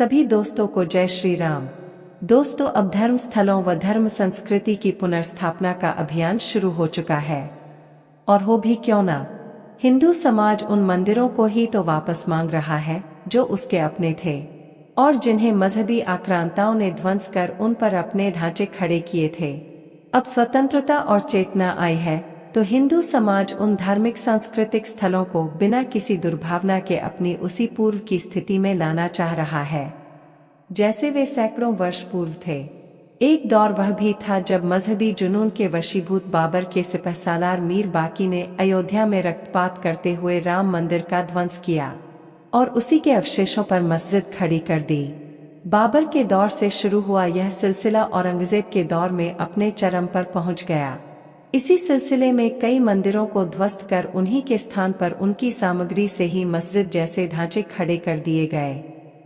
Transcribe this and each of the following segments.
सभी दोस्तों को जय श्री राम। दोस्तों, अब धर्म स्थलों व धर्म संस्कृति की पुनर्स्थापना का अभियान शुरू हो चुका है। और हो भी क्यों ना, हिंदू समाज उन मंदिरों को ही तो वापस मांग रहा है जो उसके अपने थे और जिन्हें मजहबी आक्रांताओं ने ध्वंस कर उन पर अपने ढांचे खड़े किए थे। अब स्वतंत्रता और चेतना आई है तो हिंदू समाज उन धार्मिक सांस्कृतिक स्थलों को बिना किसी दुर्भावना के अपनी उसी पूर्व की स्थिति में लाना चाह रहा है जैसे वे सैकड़ों वर्ष पूर्व थे। एक दौर वह भी था जब मजहबी जुनून के वशीभूत बाबर के सिपहसालार मीर बाकी ने अयोध्या में रक्तपात करते हुए राम मंदिर का ध्वंस किया और उसी के अवशेषों पर मस्जिद खड़ी कर दी। बाबर के दौर से शुरू हुआ यह सिलसिला औरंगजेब के दौर में अपने चरम पर पहुंच गया। इसी सिलसिले में कई मंदिरों को ध्वस्त कर उन्हीं के स्थान पर उनकी सामग्री से ही मस्जिद जैसे ढांचे खड़े कर दिए गए।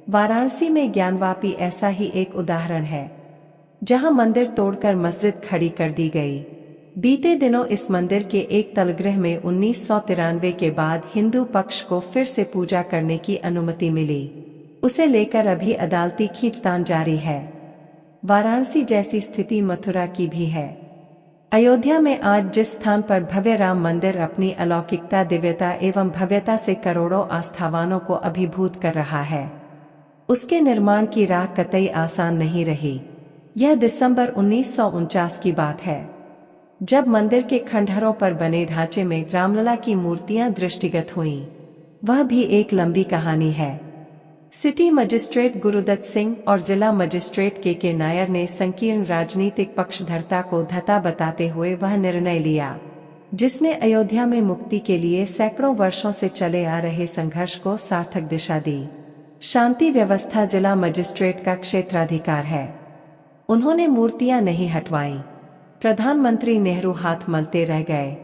वाराणसी में ज्ञानवापी ऐसा ही एक उदाहरण है, जहां मंदिर तोड़कर मस्जिद खड़ी कर दी गई। बीते दिनों इस मंदिर के एक तलगृह में 1993 के बाद हिंदू पक्ष को फिर से पूजा करने की अनुमति मिली। उसे लेकर अभी अदालती खींचतान जारी है। वाराणसी जैसी स्थिति मथुरा की भी है। अयोध्या में आज जिस स्थान पर भव्य राम मंदिर अपनी अलौकिकता, दिव्यता एवं भव्यता से करोड़ों आस्थावानों को अभिभूत कर रहा है, उसके निर्माण की राह कतई आसान नहीं रही। यह दिसंबर 1949 की बात है, जब मंदिर के खंडहरों पर बने ढांचे में रामलला की मूर्तियां दृष्टिगत हुईं। वह भी एक लंबी कहानी है। सिटी मजिस्ट्रेट गुरुदत्त सिंह और जिला मजिस्ट्रेट के नायर ने संकीर्ण राजनीतिक पक्षधरता को धता बताते हुए वह निर्णय लिया जिसने अयोध्या में मुक्ति के लिए सैकड़ों वर्षों से चले आ रहे संघर्ष को सार्थक दिशा दी। शांति व्यवस्था जिला मजिस्ट्रेट का क्षेत्राधिकार है। उन्होंने मूर्तियां नहीं हटवाईं। प्रधानमंत्री नेहरू हाथ मलते रह गए।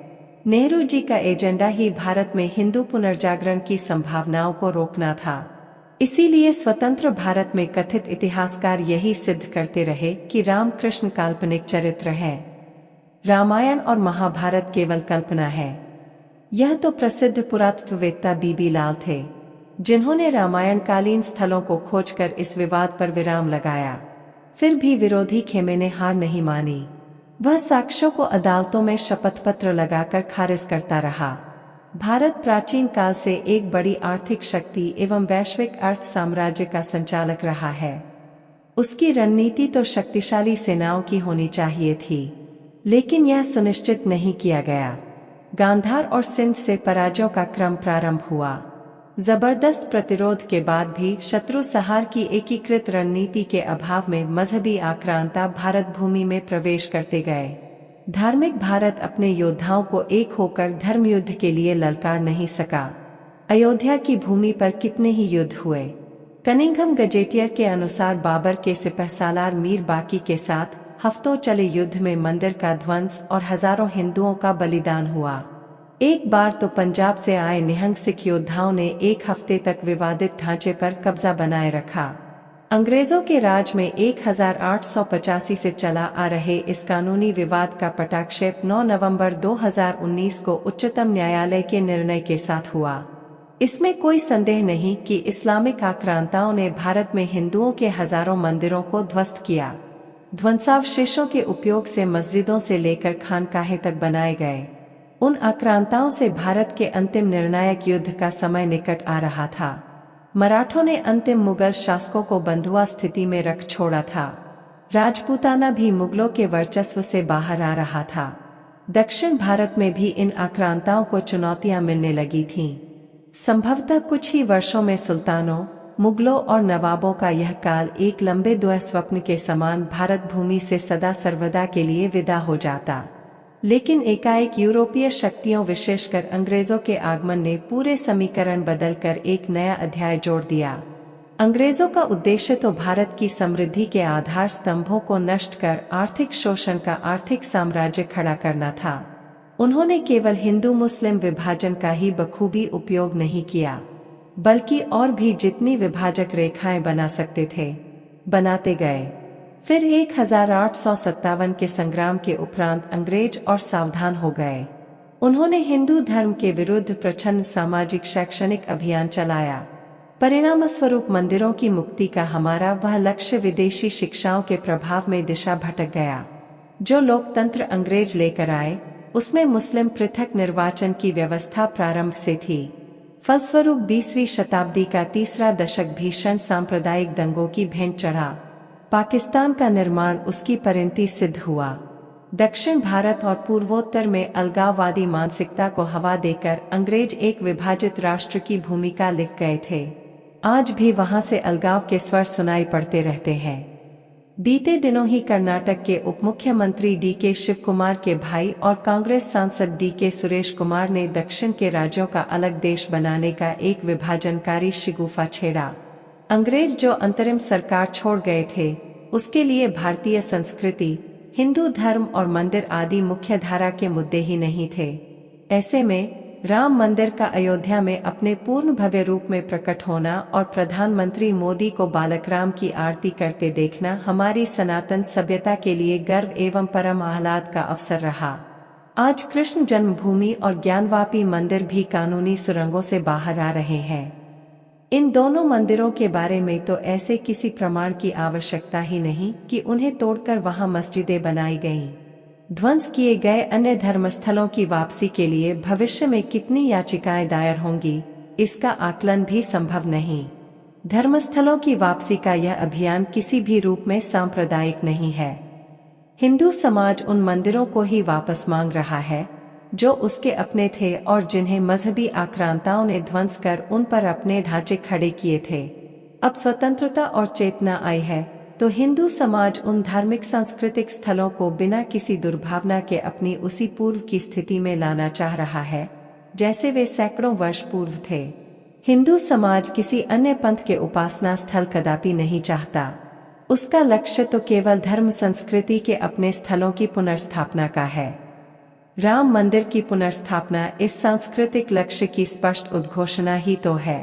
नेहरू जी का एजेंडा ही भारत में हिंदू पुनर्जागरण की संभावनाओं को रोकना था। इसीलिए स्वतंत्र भारत में कथित इतिहासकार यही सिद्ध करते रहे कि रामकृष्ण काल्पनिक चरित्र हैं। रामायण और महाभारत केवल कल्पना है। यह तो प्रसिद्ध पुरातत्ववेत्ता बीबी लाल थे, जिन्होंने रामायण कालीन स्थलों को खोजकर इस विवाद पर विराम लगाया। फिर भी विरोधी खेमे ने हार नहीं मानी। वह साक्ष्यों को अदालतों में शपथ पत्र लगाकर खारिज करता रहा। भारत प्राचीन काल से एक बड़ी आर्थिक शक्ति एवं वैश्विक अर्थ साम्राज्य का संचालक रहा है। उसकी रणनीति तो शक्तिशाली सेनाओं की होनी चाहिए थी, लेकिन यह सुनिश्चित नहीं किया गया। गांधार और सिंध से पराजयों का क्रम प्रारंभ हुआ। जबरदस्त प्रतिरोध के बाद भी शत्रु संहार की एकीकृत रणनीति के अभाव में मजहबी आक्रांता भारत भूमि में प्रवेश करते गए। धार्मिक भारत अपने योद्धाओं को एक होकर धर्म युद्ध के लिए ललकार नहीं सका। अयोध्या की भूमि पर कितने ही युद्ध हुए। कनिंघम गजेटियर के अनुसार बाबर के सिपहसालार मीर बाकी के साथ हफ्तों चले युद्ध में मंदिर का ध्वंस और हजारों हिंदुओं का बलिदान हुआ। एक बार तो पंजाब से आए निहंग सिख योद्धाओं ने एक हफ्ते तक विवादित ढांचे पर कब्जा बनाए रखा। अंग्रेजों के राज में 1885 से चला आ रहे इस कानूनी विवाद का पटाक्षेप 9 नवंबर 2019 को उच्चतम न्यायालय के निर्णय के साथ हुआ। इसमें कोई संदेह नहीं कि इस्लामिक आक्रांताओं ने भारत में हिंदुओं के हजारों मंदिरों को ध्वस्त किया। ध्वंसावशेषों के उपयोग से मस्जिदों से लेकर खानकाहें तक बनाए गए। उन आक्रांताओं से भारत के अंतिम निर्णायक युद्ध का समय निकट आ रहा था। मराठों ने अंतिम मुगल शासकों को बंधुआ स्थिति में रख छोड़ा था। राजपूताना भी मुगलों के वर्चस्व से बाहर आ रहा था। दक्षिण भारत में भी इन आक्रांताओं को चुनौतियां मिलने लगी थीं। संभवतः कुछ ही वर्षों में सुल्तानों, मुगलों और नवाबों का यह काल एक लंबे दुःस्वप्न के समान भारत भूमि से सदा सर्वदा के लिए विदा हो जाता। लेकिन एकाएक यूरोपीय शक्तियों, विशेषकर अंग्रेजों के आगमन ने पूरे समीकरण बदलकर एक नया अध्याय जोड़ दिया। अंग्रेजों का उद्देश्य तो भारत की समृद्धि के आधार स्तंभों को नष्ट कर आर्थिक शोषण का आर्थिक साम्राज्य खड़ा करना था। उन्होंने केवल हिंदू मुस्लिम विभाजन का ही बखूबी उपयोग नहीं किया, बल्कि और भी जितनी विभाजक रेखाएं बना सकते थे बनाते गए। फिर 1857 के संग्राम के उपरांत अंग्रेज और सावधान हो गए। उन्होंने हिंदू धर्म के विरुद्ध प्रचंड सामाजिक शैक्षणिक अभियान चलाया। परिणामस्वरूप मंदिरों की मुक्ति का हमारा वह लक्ष्य विदेशी शिक्षाओं के प्रभाव में दिशा भटक गया। जो लोकतंत्र अंग्रेज लेकर आए, उसमें मुस्लिम पृथक निर्वाचन की व्यवस्था प्रारंभ से थी। फलस्वरूप 20वीं शताब्दी का तीसरा दशक भीषण सांप्रदायिक दंगों की भेंट चढ़ा। पाकिस्तान का निर्माण उसकी परिणति सिद्ध हुआ। दक्षिण भारत और पूर्वोत्तर में अलगाववादी मानसिकता को हवा देकर अंग्रेज एक विभाजित राष्ट्र की भूमिका लिख गए थे। आज भी वहां से अलगाव के स्वर सुनाई पड़ते रहते हैं। बीते दिनों ही कर्नाटक के उप मुख्यमंत्री डी.के. शिवकुमार के भाई और कांग्रेस सांसद डी.के. सुरेश कुमार ने दक्षिण के राज्यों का अलग देश बनाने का एक विभाजनकारी शिगुफा छेड़ा। अंग्रेज जो अंतरिम सरकार छोड़ गए थे, उसके लिए भारतीय संस्कृति, हिंदू धर्म और मंदिर आदि मुख्य धारा के मुद्दे ही नहीं थे। ऐसे में राम मंदिर का अयोध्या में अपने पूर्ण भव्य रूप में प्रकट होना और प्रधानमंत्री मोदी को बालक राम की आरती करते देखना हमारी सनातन सभ्यता के लिए गर्व एवं परम आह्लाद का अवसर रहा। आज कृष्ण जन्मभूमि और ज्ञानवापी मंदिर भी कानूनी सुरंगों से बाहर आ रहे हैं। इन दोनों मंदिरों के बारे में तो ऐसे किसी प्रमाण की आवश्यकता ही नहीं कि उन्हें तोड़कर वहां मस्जिदें बनाई गईं। ध्वंस किए गए अन्य धर्मस्थलों की वापसी के लिए भविष्य में कितनी याचिकाएं दायर होंगी, इसका आकलन भी संभव नहीं। धर्मस्थलों की वापसी का यह अभियान किसी भी रूप में सांप्रदायिक नहीं है। हिंदू समाज उन मंदिरों को ही वापस मांग रहा है जो उसके अपने थे और जिन्हें मजहबी आक्रांताओं ने ध्वंस कर उन पर अपने ढांचे खड़े किए थे। अब स्वतंत्रता और चेतना आई है तो हिंदू समाज उन धार्मिक सांस्कृतिक स्थलों को बिना किसी दुर्भावना के अपनी उसी पूर्व की स्थिति में लाना चाह रहा है जैसे वे सैकड़ों वर्ष पूर्व थे। हिंदू समाज किसी अन्य पंथ के उपासना स्थल कदापि नहीं चाहता। उसका लक्ष्य तो केवल धर्म संस्कृति के अपने स्थलों की पुनर्स्थापना का है। राम मंदिर की पुनर्स्थापना इस सांस्कृतिक लक्ष्य की स्पष्ट उद्घोषणा ही तो है।